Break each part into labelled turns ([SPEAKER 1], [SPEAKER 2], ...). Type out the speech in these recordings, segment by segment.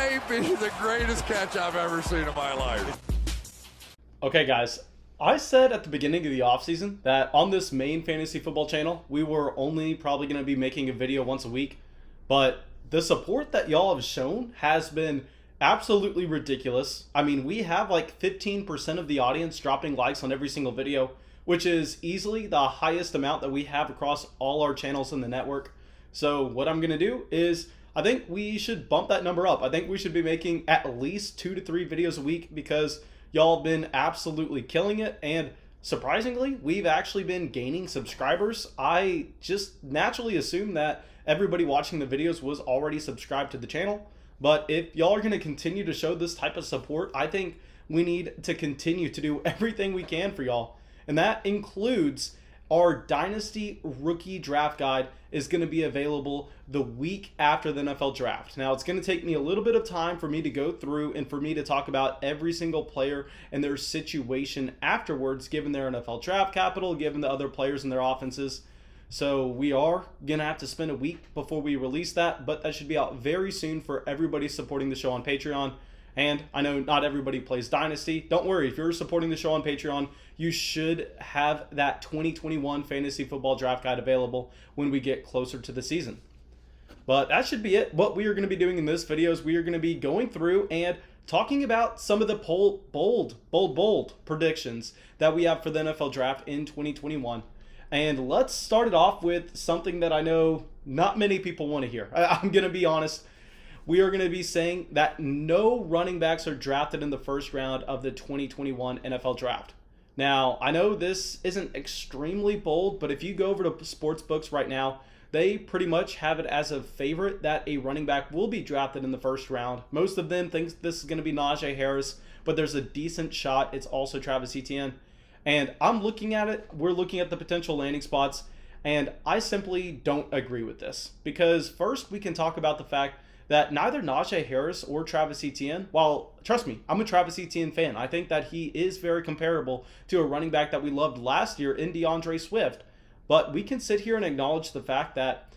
[SPEAKER 1] may be the greatest catch I've ever seen in my life.
[SPEAKER 2] Okay, guys. I said at the beginning of the offseason that on this main fantasy football channel, we were only probably going to be making a video once a week. But the support that y'all have shown has been absolutely ridiculous. I mean, we have like 15% of the audience dropping likes on every single video, which is easily the highest amount that we have across all our channels in the network. So what I'm going to do is I think we should bump that number up. I think we should be making at least 2 to 3 videos a week because y'all have been absolutely killing it. And surprisingly, we've actually been gaining subscribers. I just naturally assume that everybody watching the videos was already subscribed to the channel. But if y'all are going to continue to show this type of support, I think we need to continue to do everything we can for y'all. And that includes our Dynasty Rookie Draft Guide is going to be available the week after the NFL Draft. Now, it's going to take me a little bit of time for me to go through and for me to talk about every single player and their situation afterwards, given their NFL Draft capital, given the other players and their offenses. So we are going to have to spend a week before we release that, but that should be out very soon for everybody supporting the show on Patreon. And I know not everybody plays Dynasty. Don't worry, if you're supporting the show on Patreon, you should have that 2021 Fantasy Football Draft Guide available when we get closer to the season. But that should be it. What we are going to be doing in this video is we are going to be going through and talking about some of the bold predictions that we have for the NFL Draft in 2021. And let's start it off with something that I know not many people want to hear. I'm going to be honest. We are going to be saying that no running backs are drafted in the first round of the 2021 NFL Draft. Now, I know this isn't extremely bold, but if you go over to sports books right now, they pretty much have it as a favorite that a running back will be drafted in the first round. Most of them think this is going to be Najee Harris, but there's a decent shot it's also Travis Etienne. And I'm looking at it, we're looking at the potential landing spots, and I simply don't agree with this. Because first, we can talk about the fact that neither Najee Harris or Travis Etienne, while, trust me, I'm a Travis Etienne fan. I think that he is very comparable to a running back that we loved last year in DeAndre Swift. But we can sit here and acknowledge the fact that,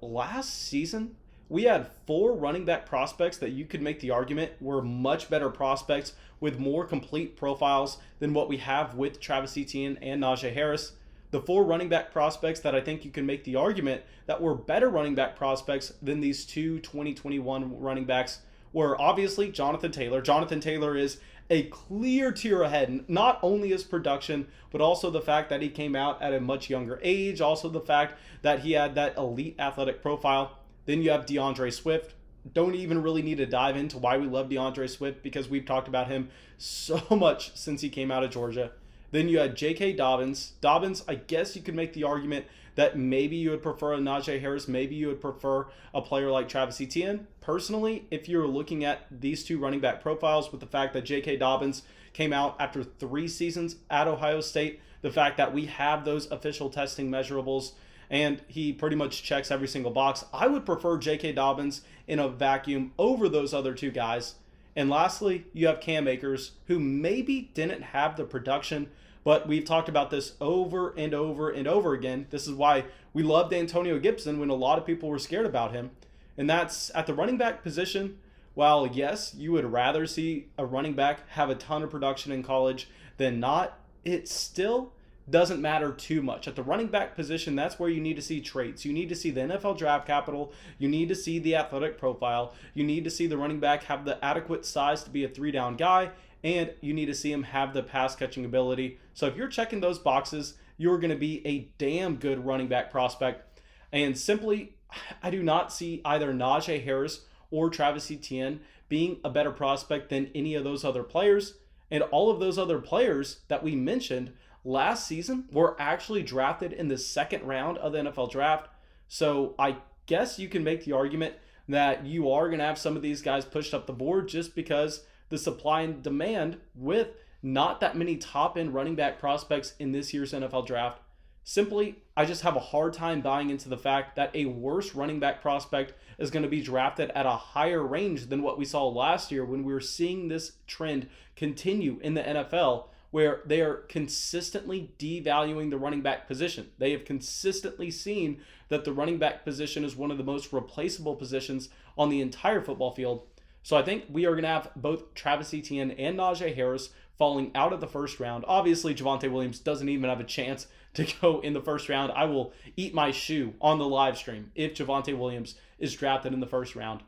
[SPEAKER 2] last season, we had 4 running back prospects that you could make the argument were much better prospects with more complete profiles than what we have with Travis Etienne and Najee Harris. The 4 running back prospects that I think you can make the argument that were better running back prospects than these 2 2021 running backs were obviously Jonathan Taylor. Jonathan Taylor is a clear tier ahead, not only his production, but also the fact that he came out at a much younger age, also the fact that he had that elite athletic profile. Then you have DeAndre Swift. Don't even really need to dive into why we love DeAndre Swift because we've talked about him so much since he came out of Georgia. Then you had J.K. Dobbins. Dobbins, I guess you could make the argument that maybe you would prefer a Najee Harris, maybe you would prefer a player like Travis Etienne. Personally, if you're looking at these 2 running back profiles with the fact that J.K. Dobbins came out after 3 seasons at Ohio State, the fact that we have those official testing measurables, and he pretty much checks every single box, I would prefer J.K. Dobbins in a vacuum over those other 2 guys. And lastly, you have Cam Akers, who maybe didn't have the production, but we've talked about this over and over and over again. This is why we loved Antonio Gibson when a lot of people were scared about him. And that's at the running back position. While yes, you would rather see a running back have a ton of production in college than not, it still doesn't matter too much. At the running back position, that's where you need to see traits. You need to see the NFL draft capital. You need to see the athletic profile. You need to see the running back have the adequate size to be a 3-down guy. And you need to see him have the pass catching ability. So if you're checking those boxes, you're going to be a damn good running back prospect. And simply, I do not see either Najee Harris or Travis Etienne being a better prospect than any of those other players. And all of those other players that we mentioned last season were actually drafted in the 2nd round of the NFL draft. So I guess you can make the argument that you are going to have some of these guys pushed up the board just because the supply and demand with not that many top-end running back prospects in this year's NFL draft. Simply, I just have a hard time buying into the fact that a worse running back prospect is going to be drafted at a higher range than what we saw last year when we were seeing this trend continue in the NFL, where they are consistently devaluing the running back position. They have consistently seen that the running back position is one of the most replaceable positions on the entire football field. So I think we are going to have both Travis Etienne and Najee Harris falling out of the first round. Obviously, Javonte Williams doesn't even have a chance to go in the first round. I will eat my shoe on the live stream if Javonte Williams is drafted in the first round.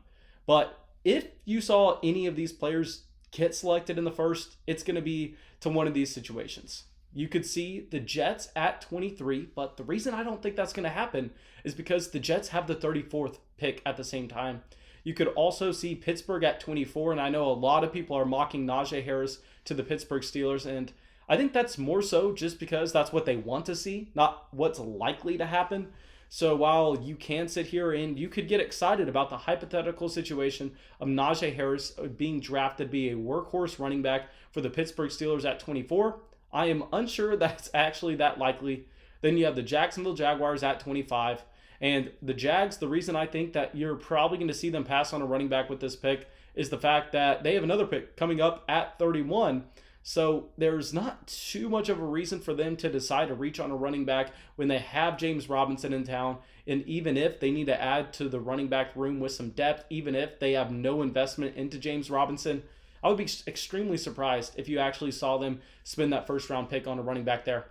[SPEAKER 2] But if you saw any of these players get selected in the first, it's going to be to one of these situations. You could see the Jets at 23, but the reason I don't think that's going to happen is because the Jets have the 34th pick at the same time. You could also see Pittsburgh at 24, and I know a lot of people are mocking Najee Harris to the Pittsburgh Steelers, and I think that's more so just because that's what they want to see, not what's likely to happen. So while you can sit here and you could get excited about the hypothetical situation of Najee Harris being drafted to be a workhorse running back for the Pittsburgh Steelers at 24, I am unsure that it's actually that likely. Then you have the Jacksonville Jaguars at 25. And the Jags, the reason I think that you're probably going to see them pass on a running back with this pick is the fact that they have another pick coming up at 31. So there's not too much of a reason for them to decide to reach on a running back when they have James Robinson in town. And even if they need to add to the running back room with some depth, even if they have no investment into James Robinson, I would be extremely surprised if you actually saw them spend that first round pick on a running back there.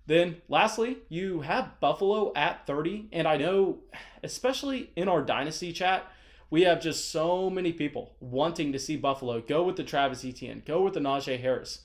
[SPEAKER 2] Then lastly, you have Buffalo at 30. And I know, especially in our Dynasty chat, we have just so many people wanting to see Buffalo go with the Travis Etienne, go with the Najee Harris.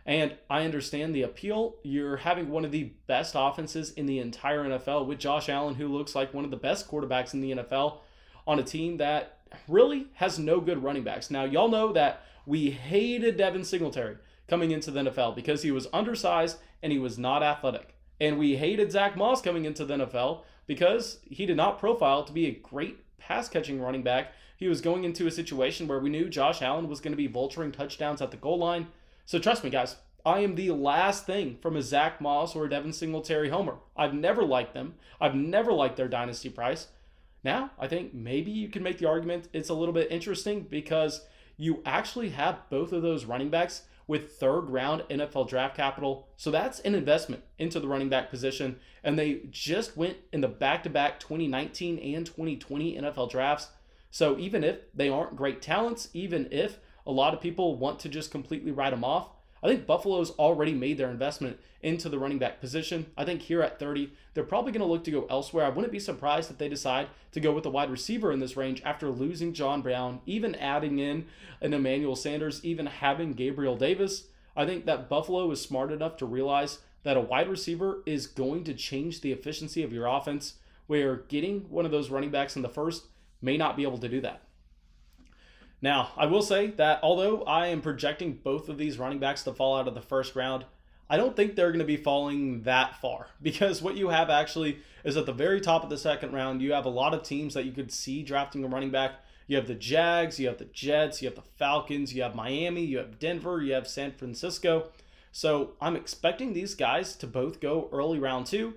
[SPEAKER 2] And I understand the appeal. You're having one of the best offenses in the entire NFL with Josh Allen, who looks like one of the best quarterbacks in the NFL, on a team that really has no good running backs. Now, y'all know that we hated Devin Singletary coming into the NFL because he was undersized and he was not athletic. And we hated Zach Moss coming into the NFL because he did not profile to be a great pass-catching running back. He was going into a situation where we knew Josh Allen was going to be vulturing touchdowns at the goal line. So trust me, guys, I am the last thing from a Zach Moss or a Devin Singletary homer. I've never liked them. I've never liked their dynasty price. Now, I think maybe you can make the argument it's a little bit interesting because you actually have both of those running backs with third-round NFL draft capital. So that's an investment into the running back position. And they just went in the back-to-back 2019 and 2020 NFL drafts. So even if they aren't great talents, even if a lot of people want to just completely write them off, I think Buffalo's already made their investment into the running back position. I think here at 30, they're probably going to look to go elsewhere. I wouldn't be surprised if they decide to go with a wide receiver in this range after losing John Brown, even adding in an Emmanuel Sanders, even having Gabriel Davis. I think that Buffalo is smart enough to realize that a wide receiver is going to change the efficiency of your offense, where getting one of those running backs in the first may not be able to do that. Now, I will say that although I am projecting both of these running backs to fall out of the first round, I don't think they're going to be falling that far, because what you have actually is at the very top of the second round, you have a lot of teams that you could see drafting a running back. You have the Jags, you have the Jets, you have the Falcons, you have Miami, you have Denver, you have San Francisco. So I'm expecting these guys to both go early round 2,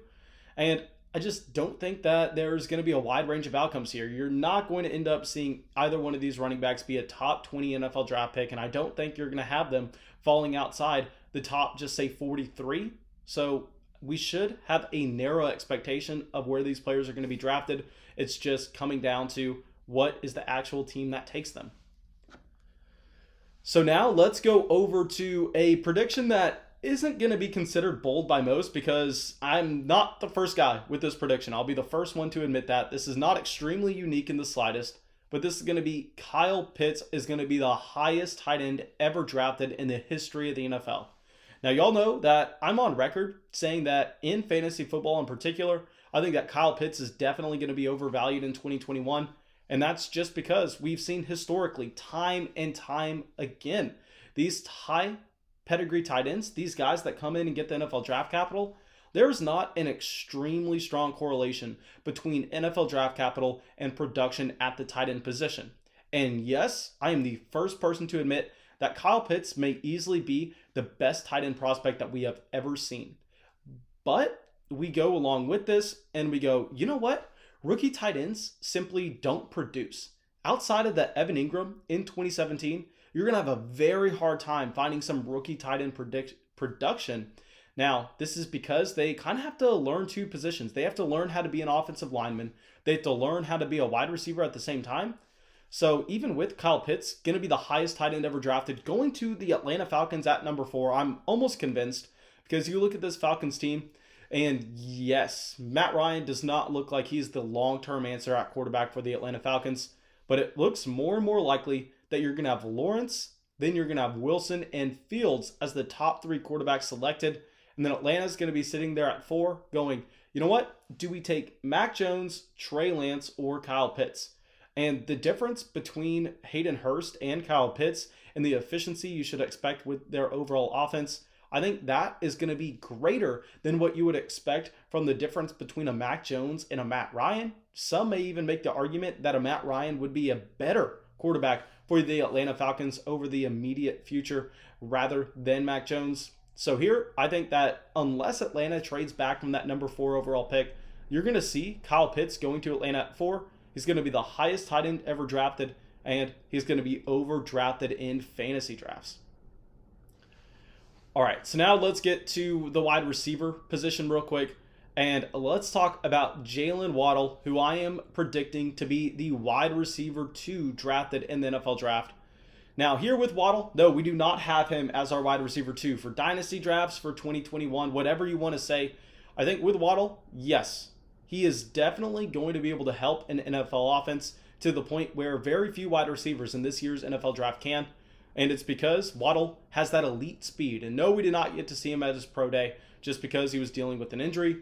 [SPEAKER 2] and I just don't think that there's going to be a wide range of outcomes here. You're not going to end up seeing either one of these running backs be a top 20 NFL draft pick, and I don't think you're going to have them falling outside the top, just say 43. So we should have a narrow expectation of where these players are going to be drafted. It's just coming down to what is the actual team that takes them. So now let's go over to a prediction that isn't going to be considered bold by most, because I'm not the first guy with this prediction. I'll be the first one to admit that. This is not extremely unique in the slightest, but this is going to be Kyle Pitts is going to be the highest tight end ever drafted in the history of the NFL. Now, y'all know that I'm on record saying that in fantasy football in particular, I think that Kyle Pitts is definitely going to be overvalued in 2021. And that's just because we've seen historically, time and time again, these high pedigree tight ends, these guys that come in and get the NFL draft capital, there's not an extremely strong correlation between NFL draft capital and production at the tight end position. And yes, I am the first person to admit that Kyle Pitts may easily be the best tight end prospect that we have ever seen. But we go along with this and we go, you know what? Rookie tight ends simply don't produce. Outside of that Evan Ingram in 2017, you're going to have a very hard time finding some rookie tight end production. Now, this is because they kind of have to learn two positions. They have to learn how to be an offensive lineman. They have to learn how to be a wide receiver at the same time. So even with Kyle Pitts going to be the highest tight end ever drafted, going to the Atlanta Falcons at number 4, I'm almost convinced, because you look at this Falcons team, and yes, Matt Ryan does not look like he's the long-term answer at quarterback for the Atlanta Falcons, but it looks more and more likely that you're going to have Lawrence, then you're going to have Wilson and Fields as the top 3 quarterbacks selected. And then Atlanta's going to be sitting there at 4 going, you know what? Do we take Mac Jones, Trey Lance, or Kyle Pitts? And the difference between Hayden Hurst and Kyle Pitts and the efficiency you should expect with their overall offense, I think that is going to be greater than what you would expect from the difference between a Mac Jones and a Matt Ryan. Some may even make the argument that a Matt Ryan would be a better quarterback for the Atlanta Falcons over the immediate future rather than Mac Jones. So here, I think that unless Atlanta trades back from that number 4 overall pick, you're going to see Kyle Pitts going to Atlanta at 4. He's going to be the highest tight end ever drafted, and he's going to be overdrafted in fantasy drafts. All right, so now let's get to the wide receiver position real quick, and let's talk about Jalen Waddle, who I am predicting to be the wide receiver 2 drafted in the NFL draft. Now, here with Waddle, no, we do not have him as our wide receiver 2 for dynasty drafts for 2021, whatever you want to say. I think with Waddle, yes, he is definitely going to be able to help an NFL offense to the point where very few wide receivers in this year's NFL draft can. And it's because Waddle has that elite speed. And no, we did not get to see him at his pro day just because he was dealing with an injury.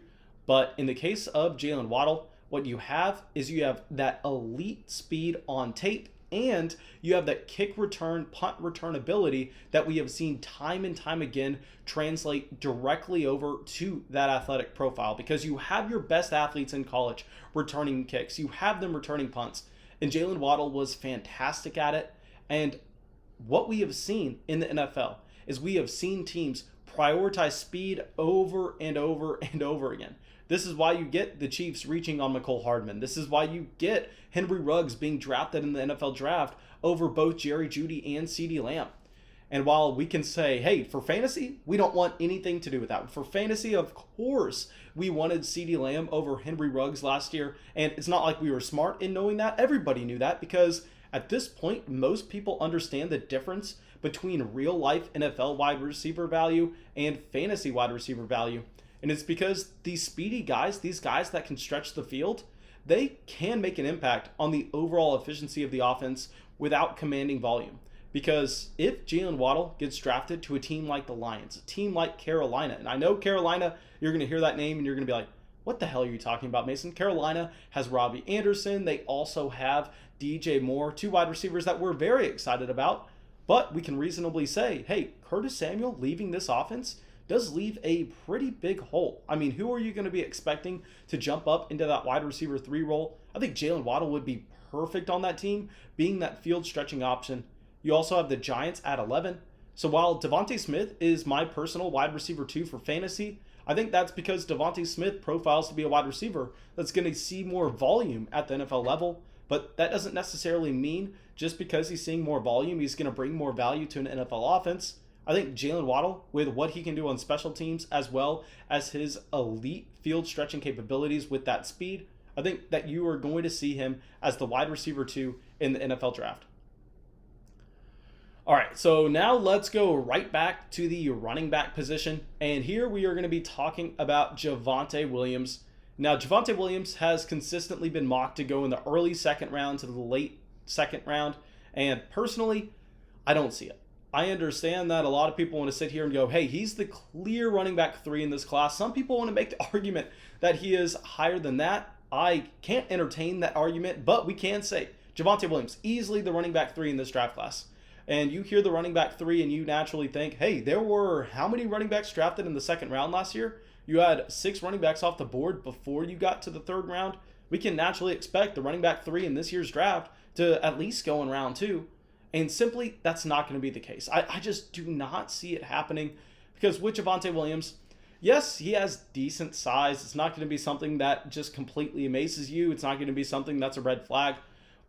[SPEAKER 2] But in the case of Jalen Waddle, what you have is you have that elite speed on tape, and you have that kick return, punt return ability that we have seen time and time again translate directly over to that athletic profile, because you have your best athletes in college returning kicks. You have them returning punts. And Jalen Waddle was fantastic at it. And what we have seen in the NFL is we have seen teams prioritize speed over and over and over again. This is why you get the Chiefs reaching on McCole Hardman. This is why you get Henry Ruggs being drafted in the NFL draft over both Jerry Jeudy and CeeDee Lamb. And while we can say, hey, for fantasy, we don't want anything to do with that. For fantasy, of course, we wanted CeeDee Lamb over Henry Ruggs last year. And it's not like we were smart in knowing that. Everybody knew that, because at this point, most people understand the difference between real-life NFL wide receiver value and fantasy wide receiver value. And it's because these speedy guys, these guys that can stretch the field, they can make an impact on the overall efficiency of the offense without commanding volume. Because if Jalen Waddle gets drafted to a team like the Lions, a team like Carolina, and I know Carolina, you're going to hear that name and you're going to be like, what the hell are you talking about, Mason? Carolina has Robbie Anderson. They also have DJ Moore, 2 wide receivers that we're very excited about. But we can reasonably say, hey, Curtis Samuel leaving this offense does leave a pretty big hole. I mean, who are you going to be expecting to jump up into that wide receiver 3 role? I think Jalen Waddle would be perfect on that team, being that field stretching option. You also have the Giants at 11. So while Devontae Smith is my personal wide receiver 2 for fantasy, I think that's because Devontae Smith profiles to be a wide receiver that's going to see more volume at the NFL level. But that doesn't necessarily mean just because he's seeing more volume, he's going to bring more value to an NFL offense. I think Jalen Waddle, with what he can do on special teams as well as his elite field stretching capabilities with that speed, I think that you are going to see him as the wide receiver 2 in the NFL draft. All right, so now let's go right back to the running back position. And here we are going to be talking about Javonte Williams. Now, Javonte Williams has consistently been mocked to go in the early second round to the late second round. And personally, I don't see it. I understand that a lot of people want to sit here and go, hey, he's the clear running back 3 in this class. Some people want to make the argument that he is higher than that. I can't entertain that argument, but we can say Javonte Williams, easily the running back 3 in this draft class. And you hear the running back 3 and you naturally think, hey, there were how many running backs drafted in the second round last year? You had 6 running backs off the board before you got to the third round. We can naturally expect the running back 3 in this year's draft to at least go in round 2. And simply, that's not going to be the case. I just do not see it happening, because with Javonte Williams, yes, he has decent size. It's not going to be something that just completely amazes you. It's not going to be something that's a red flag.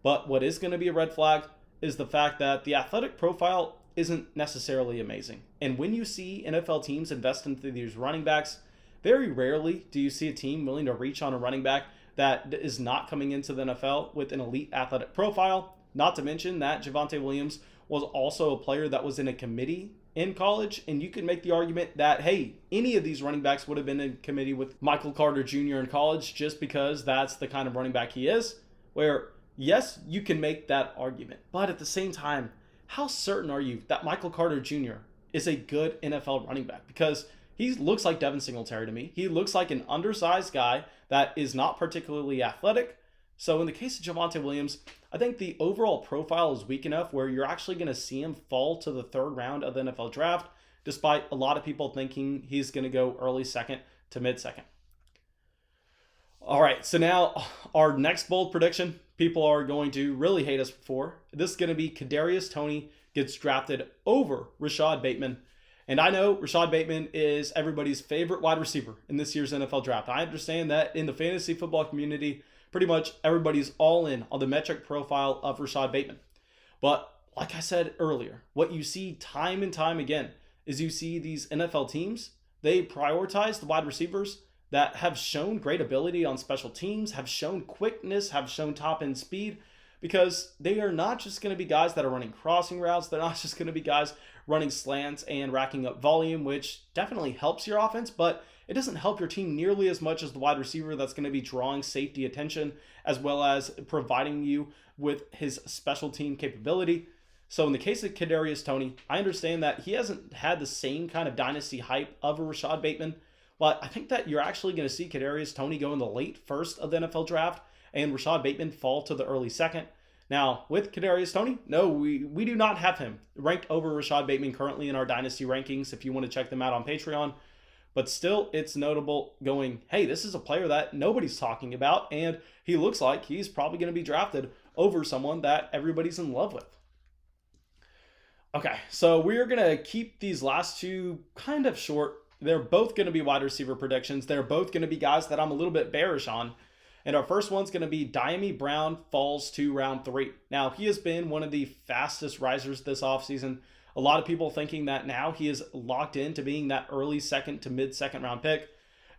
[SPEAKER 2] But what is going to be a red flag is the fact that the athletic profile isn't necessarily amazing. And when you see NFL teams invest into these running backs, very rarely do you see a team willing to reach on a running back that is not coming into the NFL with an elite athletic profile. Not to mention that Javonte Williams was also a player that was in a committee in college, and you can make the argument that, hey, any of these running backs would have been in committee with Michael Carter Jr. in college just because that's the kind of running back he is, where, yes, you can make that argument. But at the same time, how certain are you that Michael Carter Jr. is a good NFL running back? Because he looks like Devin Singletary to me. He looks like an undersized guy that is not particularly athletic. So in the case of Javonte Williams, I think the overall profile is weak enough where you're actually going to see him fall to the third round of the NFL draft, despite a lot of people thinking he's going to go early second to mid-second. All right, so now our next bold prediction, people are going to really hate us for. This is going to be Kadarius Toney gets drafted over Rashad Bateman. And I know Rashad Bateman is everybody's favorite wide receiver in this year's NFL draft. I understand that in the fantasy football community, pretty much everybody's all in on the metric profile of Rashad Bateman. But like I said earlier, what you see time and time again is you see these NFL teams, they prioritize the wide receivers that have shown great ability on special teams, have shown quickness, have shown top end speed, because they are not just going to be guys that are running crossing routes. They're not just going to be guys running slants and racking up volume, which definitely helps your offense, but it doesn't help your team nearly as much as the wide receiver that's going to be drawing safety attention as well as providing you with his special team capability. So in the case of Kadarius Toney, I understand that he hasn't had the same kind of dynasty hype of a Rashad Bateman, but I think that you're actually going to see Kadarius Toney go in the late first of the NFL draft and Rashad Bateman fall to the early second. Now, with Kadarius Toney, no, we do not have him ranked over Rashad Bateman currently in our dynasty rankings if you want to check them out on Patreon. But still, it's notable going, hey, this is a player that nobody's talking about, and he looks like he's probably going to be drafted over someone that everybody's in love with. Okay, so we're going to keep these last two kind of short. They're both going to be wide receiver predictions. They're both going to be guys that I'm a little bit bearish on. And our first one's going to be Dyami Brown falls to round 3. Now, he has been one of the fastest risers this offseason. A lot of people thinking that now he is locked into being that early second to mid-second round pick.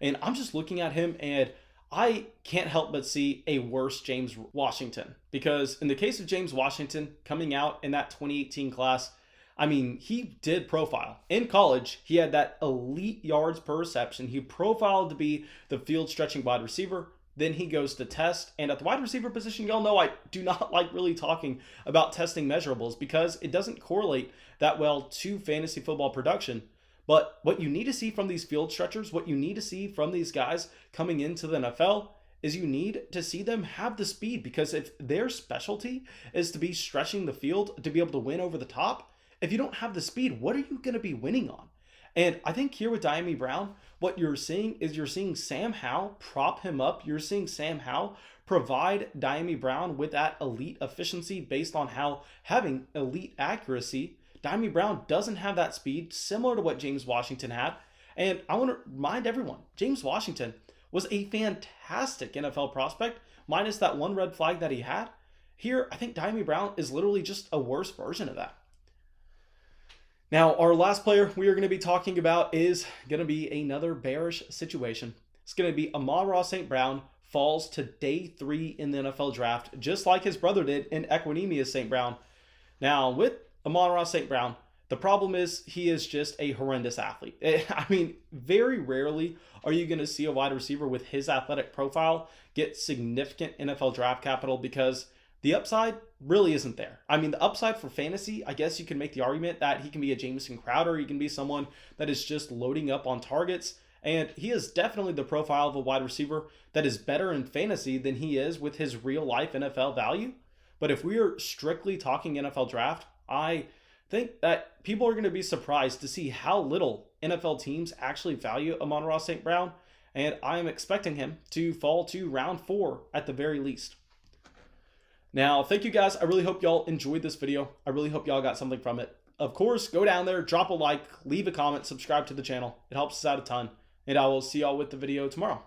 [SPEAKER 2] And I'm just looking at him and I can't help but see a worse James Washington. Because in the case of James Washington coming out in that 2018 class, I mean, he did profile. In college, he had that elite yards per reception. He profiled to be the field stretching wide receiver. Then he goes to test. And at the wide receiver position, y'all know I do not like really talking about testing measurables because it doesn't correlate that well to fantasy football production. But what you need to see from these field stretchers, what you need to see from these guys coming into the NFL is you need to see them have the speed, because if their specialty is to be stretching the field to be able to win over the top, if you don't have the speed, what are you going to be winning on? And I think here with Dyami Brown, what you're seeing is you're seeing Sam Howell prop him up. You're seeing Sam Howell provide Dyami Brown with that elite efficiency based on how having elite accuracy. Dyami Brown doesn't have that speed similar to what James Washington had. And I want to remind everyone, James Washington was a fantastic NFL prospect, minus that one red flag that he had. Here, I think Dyami Brown is literally just a worse version of that. Now, our last player we are going to be talking about is going to be another bearish situation. It's going to be Amon-Ra St. Brown falls to day 3 in the NFL draft, just like his brother did in Equanimeous St. Brown. Now, with Amon-Ra St. Brown, the problem is he is just a horrendous athlete. I mean, very rarely are you going to see a wide receiver with his athletic profile get significant NFL draft capital, because the upside really isn't there. I mean, the upside for fantasy, I guess you can make the argument that he can be a Jamison Crowder. He can be someone that is just loading up on targets. And he is definitely the profile of a wide receiver that is better in fantasy than he is with his real life NFL value. But if we are strictly talking NFL draft, I think that people are going to be surprised to see how little NFL teams actually value Amon-Ra St. Brown. And I am expecting him to fall to round 4 at the very least. Now, thank you guys. I really hope y'all enjoyed this video. I really hope y'all got something from it. Of course, go down there, drop a like, leave a comment, subscribe to the channel. It helps us out a ton. And I will see y'all with the video tomorrow.